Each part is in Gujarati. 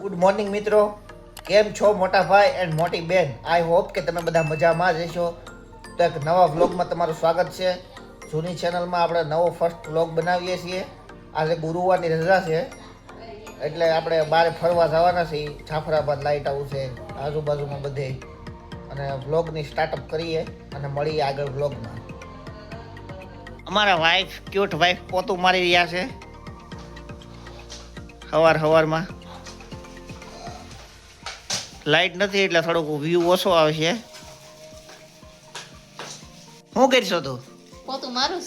ગુડ મોર્નિંગ મિત્રો, કેમ છો મોટા ભાઈ એન્ડ મોટી બેન? આઈ હોપ કે તમે બધા મજામાં જ હશો. તો એક નવા વ્લોગમાં તમારું સ્વાગત છે. જૂની ચેનલમાં આપણે નવો ફર્સ્ટ વ્લોગ બનાવીએ છીએ. આજે ગુરુવારની રજા છે એટલે આપણે બહાર ફરવા જવાના છીએ. જાફરાબાદ લાઇટ હાઉસ છે આજુબાજુમાં બધે, અને વ્લોગની સ્ટાર્ટઅપ કરીએ અને મળીએ આગળ વ્લોગમાં. અમારા વાઈફ ક્યુટ વાઈફ પોતું મારી રહ્યા છે સવારમાં. લાઈટ નથી એટલે થોડોક વ્યૂ ઓછો આવશે. શું કરશો તું? પોતું મારું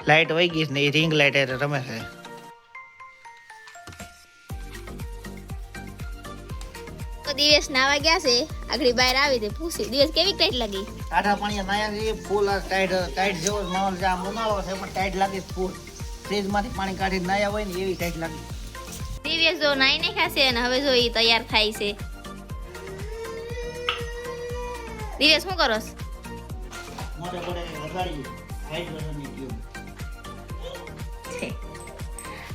લાઈટ વહી ગઈ ને એ રિંગ લાઈટ એટલે રમે છે. તો દિવસ નાવા ગયા છે, આગળ બહાર આવી તે પૂછી દિવસ કેવી ટાઈટ લાગી. આઠા પાણી નાયા છે ફૂલ ટાઈટ જેવો માહોલ છે. આમ ઉનાળો છે પણ ટાઈટ લાગે ફૂલ. ફ્રીજમાંથી પાણી કાઢી નાયા હોય ને એવી ટાઈટ લાગે. દિવસ જો નાઈ ને ખાશે અને હવે જો ઈ તૈયાર થાય છે. દિવસ શું કરોસ? મોટે મોટે વગાડી હાઇડ્રોજનની ટ્યુબ.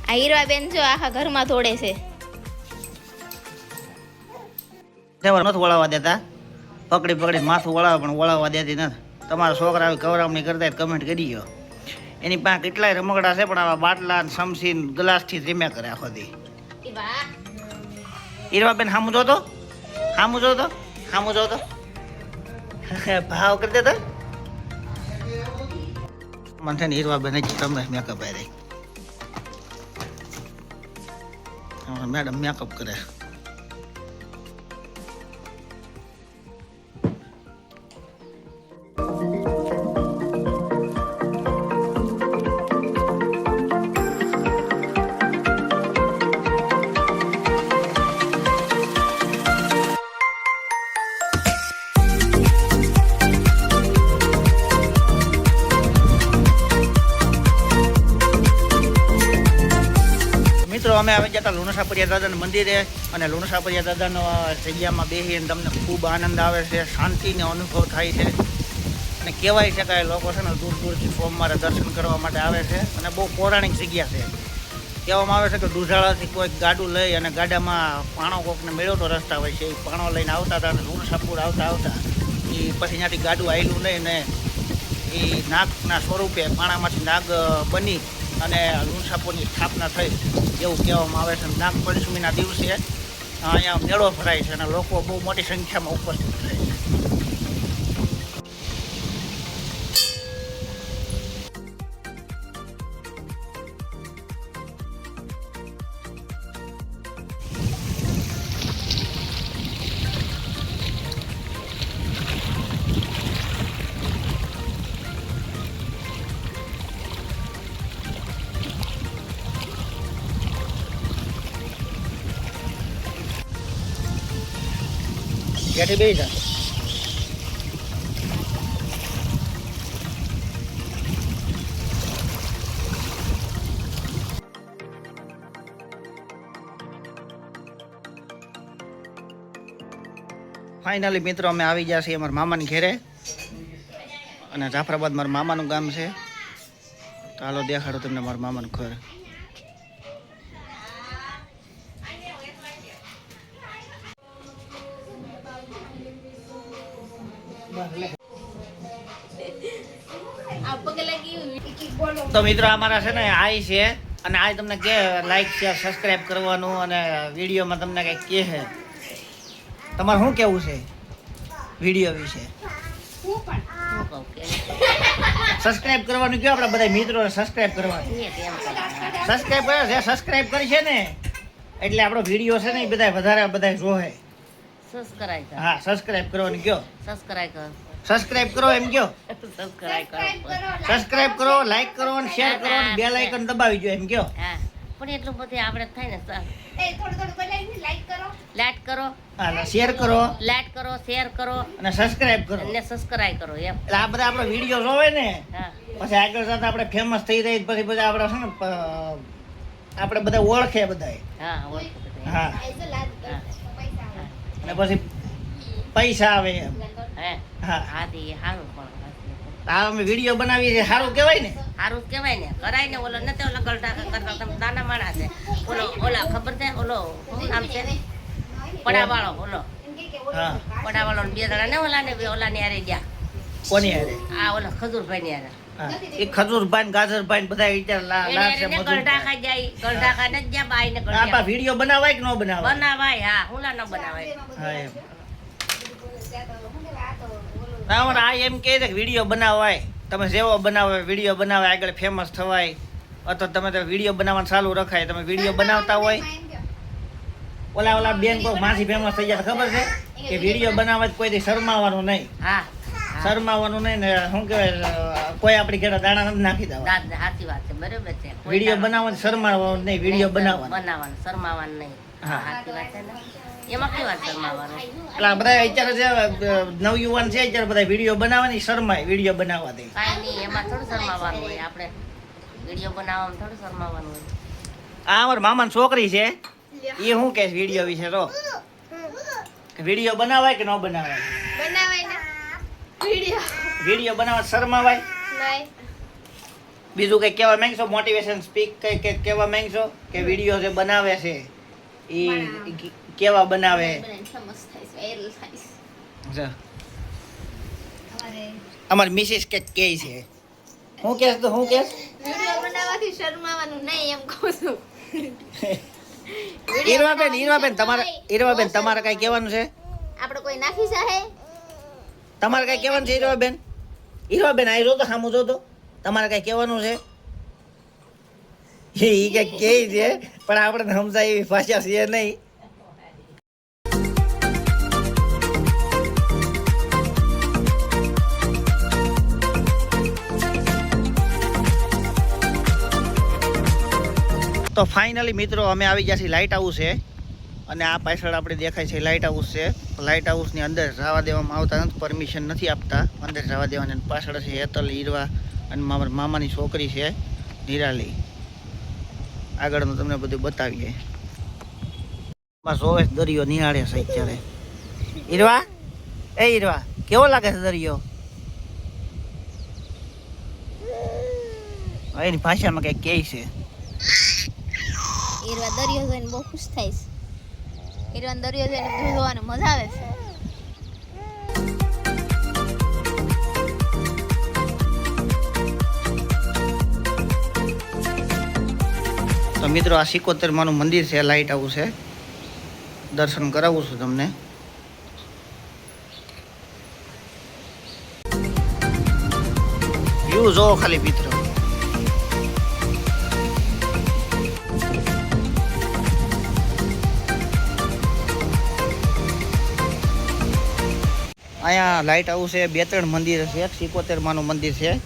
આ હીરવા બેન જો આખા ઘરમાં દોડે છે. તેવર નથી વળાવવા દેતા, પકડી માથું વળાવે પણ વળાવવા દેતી નથી. તમારા છોકરા આવી કવરામણી કરતા કમેન્ટ કરી ગયો. એની પાસે કેટલાય રમકડા છે પણ આવા બાટલા સમસી ગ્લાસથી જ રમ્યા કરે આખો દી. હીરવા બેન સામું જોતો ભાવ કરી દેતા મને છે ને. હીરવા બેન જ તમે મેકઅપ આવી મેડમ મેકઅપ કરે. અમે આવી જતા લુણસાપરિયા દાદાના મંદિરે, અને લુણસાપરિયા દાદાનો જગ્યામાં બેસીને તમને ખૂબ આનંદ આવે છે, શાંતિનો અનુભવ થાય છે. અને કહેવાય છે કે લોકો છે ને દૂર દૂરથી સોમવારે દર્શન કરવા માટે આવે છે. અને બહુ પૌરાણિક જગ્યા છે. કહેવામાં આવે છે કે દુધાળાથી કોઈક ગાડું લઈ અને ગાડામાં પાણો કોકને મેળવતો રસ્તા હોય છે. એ પાણો લઈને આવતા હતા અને લુણસાપુર આવતા એ પછી ત્યાંથી ગાડું આવેલું લઈને એ નાગના સ્વરૂપે પાણામાંથી નાગ બની અને લુણસાપુરની સ્થાપના થઈ એવું કહેવામાં આવે છે. નાગ પંચમીના દિવસે અહીંયા મેળો ભરાય છે અને લોકો બહુ મોટી સંખ્યામાં ઉપસ્થિત થાય છે. બેઠી બે જા. ફાઇનલી મિત્રો અમે આવી ગયા છીએ અમારા મામાની ઘેરે, અને જાફરાબાદ મારા મામાનું ગામ છે. તો હાલો દેખાડો તમને મારા મામાનું ઘર. તો મિત્રો અમારા છે ને આઈ છે, અને આ તમને કે લાઈક શેર સબસ્ક્રાઇબ કરવાનું, અને વિડીયોમાં તમને કંઈક કહે છે. તમારે શું કેવું છે વિડીયો વિશે? સબસ્ક્રાઇબ કરવાનું કયો આપણા બધા મિત્રોને સબસ્ક્રાઇબ કરવાનું. સબસ્ક્રાઇબ કરી છે ને એટલે આપણો વિડીયો છે ને એ બધા વધારે બધા જોહે. હા, સબસ્ક્રાઇબ કરવાનું કયો. સબસ્ક્રાઇબ કરો એમ કયો. સબસ્ક્રાઇબ કરો, લાઈક કરો અને શેર કરો અને બેલ આઇકન દબાવી દો એમ કયો. પણ એટલું બધું આપણે થાય ને. લાઈક કરો, શેર કરો, લાઈક કરો, શેર કરો અને સબસ્ક્રાઇબ કરો અને સબસ્ક્રાઇબ કરો એમ. એટલે આ બધા આપણો વિડીયો જોવે ને હા, પછી આગળ જતા આપણે ફેમસ થઈ જાય પછી બધા આપણે છે ને આપણે બધા ઓળખે બધા. હા, ઓળખો બધા. હા, હા. અને પછી પૈસા આવે એમ. હે હા, હા તે સારું પણ આ અમે વિડીયો બનાવીએ છીએ સારું કહેવાય ને. સારું જ કહેવાય ને, કરાય ને. ઓલો નથી ઓલા ગલઢા કરતા, તમે નાના માણસ છે. ઓલા ખબર છે, ઓલો શું નામ છે, પડાવાળો, ઓલો હા પડાવાળો ને 2 જણા ને ઓલા ને હારે ગયા. કોની હારે? આ ઓલા ખજૂરભાઈ ને હારે. હા એ ખજૂરભાઈ ને ગાજરભાઈ ને બધા વિચાર લાગશે મજૂર. ગલઢા ખાઈ જાય, ગલઢા ખાઈને જ ગયા બાઈ ને આપા વિડીયો બનાવાય કે ન બનાવાય? બનાવાય. હા, હુલા ન બનાવાય. હા એમ. અમારે આ એમ કહે છે કે વિડીયો બનાવાય, તમે જેવો બનાવે વિડીયો બનાવે આગળ ફેમસ થવાય, અથવા તમે તો વિડીયો બનાવવાનું ચાલુ રખાય. તમે વિડીયો બનાવતા હોય, ઓલા બેન કોઈ માસી ફેમસ થઈ જાય ખબર છે કે વિડીયો બનાવવા કોઈથી શરમાવાનું નહીં. હા, શરમાવાનું નહીં ને શું કહેવાય, કોઈ આપણી ઘરે દાણા નથી નાખી દેવા. સાચી વાત છે, બરોબર છે. વિડીયો બનાવવાનું શરમાવાનું નહીં, વિડીયો બનાવવાનું. બનાવવાનું, શરમાવાનું નહીં. હા. સાચી વાત છે ને. એમાં કઈ વાત શરમાવાનું? એટલે આ બધા અત્યારે જે નવયુવાન છે અત્યારે બધા વિડીયો બનાવવાની શરમાય, વિડીયો બનાવવા દે. કાંઈ નહીં, એમાં થોડું શરમાવાનું હોય. આપણે વિડીયો બનાવવામાં થોડું શરમાવાનું હોય. આ અમારા મામાની છોકરી છે, એ શું કહે વિડીયો વિશે તો વિડીયો બનાવાય કે ન બનાવાય? બનાવાય ને વિડિયો વિડીયો બનાવવા શરમાવાય? નહીં. બીજું કઈ કહેવા માંગશો? મોટિવેશન સ્પીક કઈ કહેવા માંગશો કે વિડીયો જે બનાવે છે એ કેવા બનાવે? ફેમસ થાય છે, વાયરલ થાય છે. જા. અમારી મિસિસ કે કહે છે હું કહેશ તો હું કહેશ વિડિયો બનાવવાથી શરમાવાનું નહીં એમ કહું છું. હીરવાબેન તમારે કઈ કહેવાનું છે? આપણે કોઈ નાખી જાહે? તમારે કઈ કહેવાનું છે હીરવાબેન? હીરવાબેન આ જો તો સામું જો તો તમારે કઈ કહેવાનું છે? એ કઈ કહે છે પણ આપણે સમજાય એવી ભાષા છે નહીં. તો ફાઇનલી મિત્રો અમે આવી ગયા છીએ લાઇટ હાઉસ છે, અને આ પાછળ આપણે દેખાય છે લાઇટ હાઉસ છે. લાઇટ હાઉસની અંદર જવા દેવામાં આવતા નથી, પરમિશન નથી આપતા અંદર જવા દેવાની. પાછળ છે હેતલ, હીરવા અને મારા મામાની છોકરી છે નિરાલી. આગળનું તમને બધું બતાવીએ. બસ જોવે દરિયો નિહાળે છે અત્યારે. હીરવા, એ હીરવા કેવો લાગે છે દરિયો? એની ભાષામાં કંઈક કહે છે. હીરવા દરિયો જોઈને બહુ ખુશ થાય છે. હીરવાન દરિયો જોઈને બધું જોવાની મજા આવે છે. તો મિત્રો આ 71 માનું મંદિર છે, લાઇટ હાઉસ છે. દર્શન કરાવું છું તમને. વ્યૂ જોવો ખાલી મિત્રો. અહીંયા લાઇટ હાઉસ છે, 2-3 મંદિર છે. 71 માનું મંદિર છે,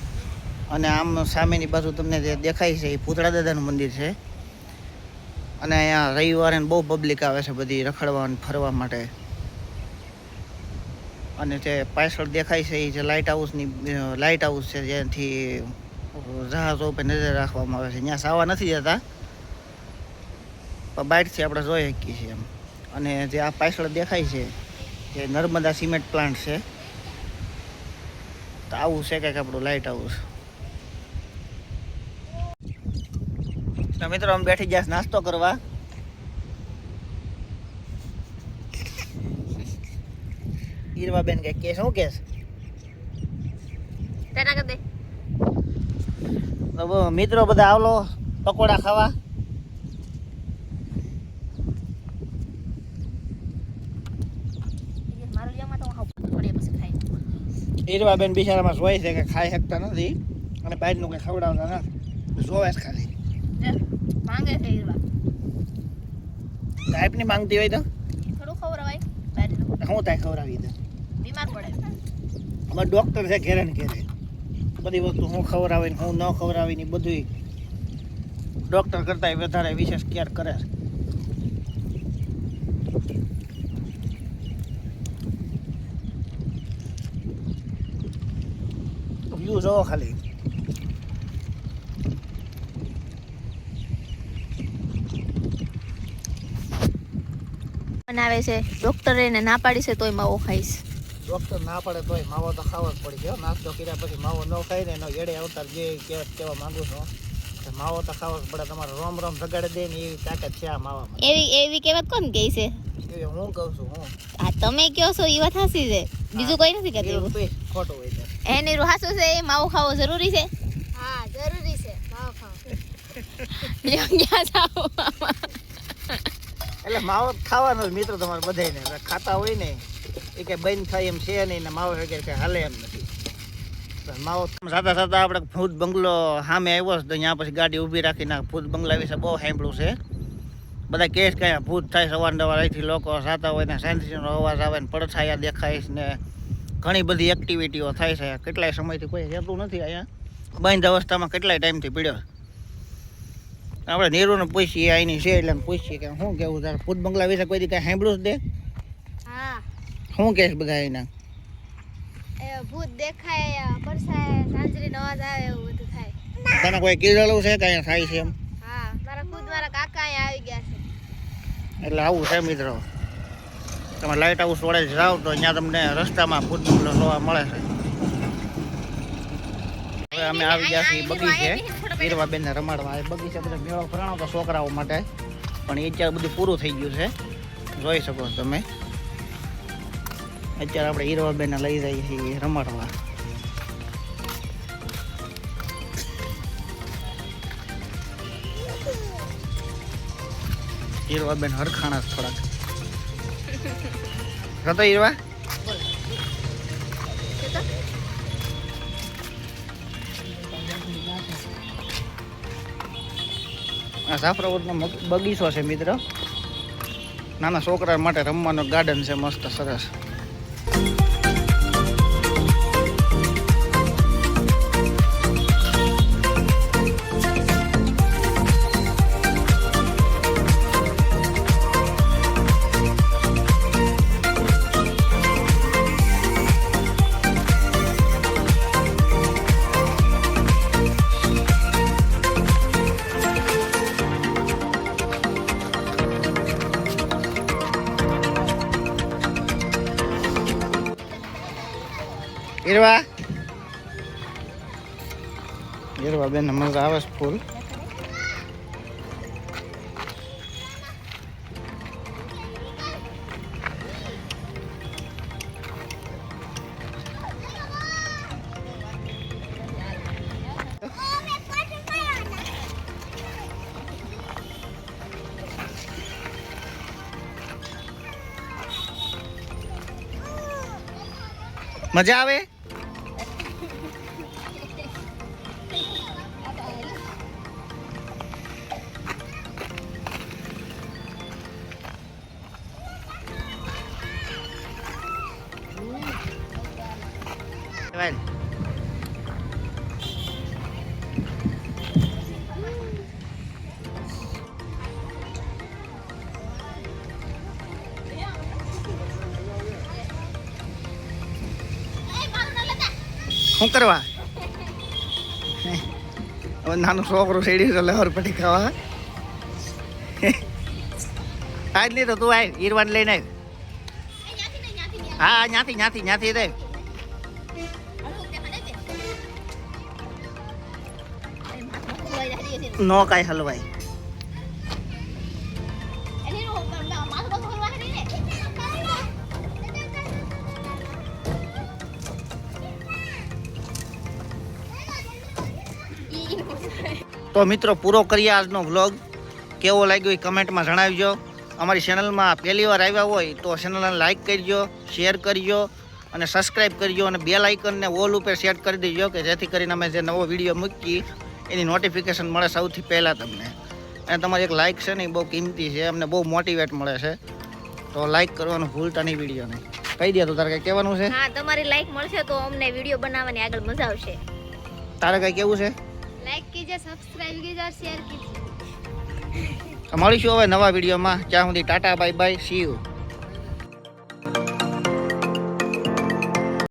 અને આમ સામેની બાજુ તમને જે દેખાય છે એ પૂતળા દાદાનું મંદિર છે. અને અહીંયા રવિવારે બહુ પબ્લિક આવે છે બધી રખડવા અને ફરવા માટે. અને જે પાછળ દેખાય છે એ જે લાઇટ હાઉસ છે જ્યાંથી જહાજો ઉપર નજર રાખવામાં આવે છે. ત્યાં સાવા નથી જતા, પણ બહારથી આપણે જોઈ શકીએ છીએ એમ. અને જે આ પાછળ દેખાય છે જે નર્મદા સિમેન્ટ પ્લાન્ટ છે. તો આવું છે કંઈક આપણું લાઇટ હાઉસ. તો મિત્રો અમે બેઠી ગયા નાસ્તો કરવા. હીરવાબેન કઈ કે શું કેસ? તેના કદે મિત્રો બધા આવલો પકોડા ખાવા. મારું લેવામાં તો હું થોડી પછી ખાઈ. હીરવાબેન બિચારામાં જોઈ છે કે ખાઈ શકતા નથી અને બહારનું કંઈ ખવડાવતા નથી, જોવે જ ખાલી. માંગે છે હીરવા. ટાઈપની માંગતી હોય તો થોડું ખવડાવાય બહારનું. હું તાય ખવડાવી દે. બીમાર પડે. અમારે ડૉક્ટર છે ઘેરે ને ઘેરે, બધી વસ્તુ હું ખવડાવી હું ન ખવડાવી ને બધું ડૉક્ટર કરતાં વધારે વિશેષ કેર કરે છે. વ્યૂ જોવો ખાલી. બનાવે છે ડોક્ટરે એને ના પાડી છે તોય માવો ખાઈશ. ડૉક્ટર ના પડે તોય માવો તો ખાવો જ પડી ગયો. નાસ્તો કર્યા પછી માવો ન ખાઈ ને એનો એડે અવતાર જે કહેવા માંગુ છું કે માવો તો ખાવો જ પડે. તમારે રોમ રોમ જગાડી દે ને એવી તાકાત છે આ માવામાં. એવી કહેવત કોણ કહે છે? એ હું કહું છું. હું આ તમે કહો છો એ વાત સાચી છે, બીજું કોઈ નથી કહેતું. એવું તોય ખોટું હોય છે. એની હાસું છે એ માવો ખાવો જરૂરી છે. હા જરૂરી છે માવો ખાવો. ક્યાં જાવ એટલે માવો ખાવાનો જ મિત્રો તમારે બધાને ખાતા હોય ને એ કંઈ બંધ થાય એમ છે નહીં ને માવો વગેરે કંઈ હાલે એમ નથી. માવો સાતા સાતા આપણે ભૂત બંગલો સામે આવ્યો છે તો ત્યાં પછી ગાડી ઊભી રાખીને ભૂત બંગલા વિશે બહુ સાંભળ્યું છે. બધા કેસ કે ભૂત થાય સવારનવાર અહીંથી લોકો સાતા હોય ને શાંતિનો અવાજ આવે ને પડછાયા દેખાય ને ઘણી બધી એક્ટિવિટીઓ થાય છે. કેટલાય સમયથી કોઈ રહેતું નથી અહીંયા બંધ અવસ્થામાં કેટલાય ટાઈમથી પીડ્યો. આપણે નીરુને પૂછીએ અહીંની છે એટલે પૂછીએ કે શું કેવું તારે ભૂત બંગલા વિશે કોઈ દી કાંઈ સાંભળ્યું જ દે? હા શું કહેશ બધા એના? એ ભૂત દેખાય પરસાય સાંજરીનો અવાજ આવે એવું બધું થાય. તને કોઈ કીધેલું છે કાંઈ થાય છે એમ? હા મારા કાકા અહીંયા આવી ગયા છે. એટલે આવું છે મિત્રો. તમે લાઇટ હાઉસ વડે જાઓ તો અહીંયા તમને રસ્તામાં ભૂત બંગલો જોવા મળે છે. હવે અમે આવી ગયા છીએ બગીચે હીરવાબેનને રમાડવા. એ બગીચે બધા મેળો ભરાણો હતો છોકરાઓ માટે પણ એ અત્યારે બધું પૂરું થઈ ગયું છે. જોઈ શકો છો તમે. અત્યારે આપણે હીરવાબેનને લઈ જઈએ છીએ રમાડવા. હીરવાબેન હરખાણા થોડાક હતો. હીરવા આ જાફરાબાદનો બગીચો છે મિત્ર. નાના છોકરા માટે રમવાનું ગાર્ડન છે મસ્ત સરસ. હીરવા બેન મજા આવે છે ફૂલ. મજા આવે? શું કરવા? હવે નાનું છોકરું સેડી તો લહર પટી ખાવા. આજ લી તો તું આય હીરવાન લઈને આવ. હા ન્યાથી દે. નો કાંઈ હલવાય. તો મિત્રો પૂરો કરીએ આજનો વ્લોગ. કેવો લાગ્યો એ કમેન્ટમાં જણાવજો. અમારી ચેનલમાં પહેલી વાર આવ્યા હોય તો ચેનલને લાઇક કરજો, શેર કરજો અને સબસ્ક્રાઈબ કરજો અને બેલ આઇકનને ઓલ ઉપર સેટ કરી દેજો કે જેથી કરીને અમે જે નવો વિડીયો મૂકીએ એની નોટિફિકેશન મળે સૌથી પહેલાં તમને. અને તમારી એક લાઇક છે ને એ બહુ કિંમતી છે, અમને બહુ મોટિવેટ મળે છે. તો લાઇક કરવાનું ભૂલતા નહીં વિડીયોને. કહી દે તો તારે કંઈ કહેવાનું છે? હા, તમારી લાઈક મળશે તો અમને વિડીયો બનાવવાની આગળ મજા આવશે. તારે કંઈ કેવું છે? લાઈક કીજે, સબસ્ક્રાઇબ કીજે, શેર કીજે. મળીશું હવે નવા વિડીયોમાં. ત્યાં સુધી tata bye bye, see you.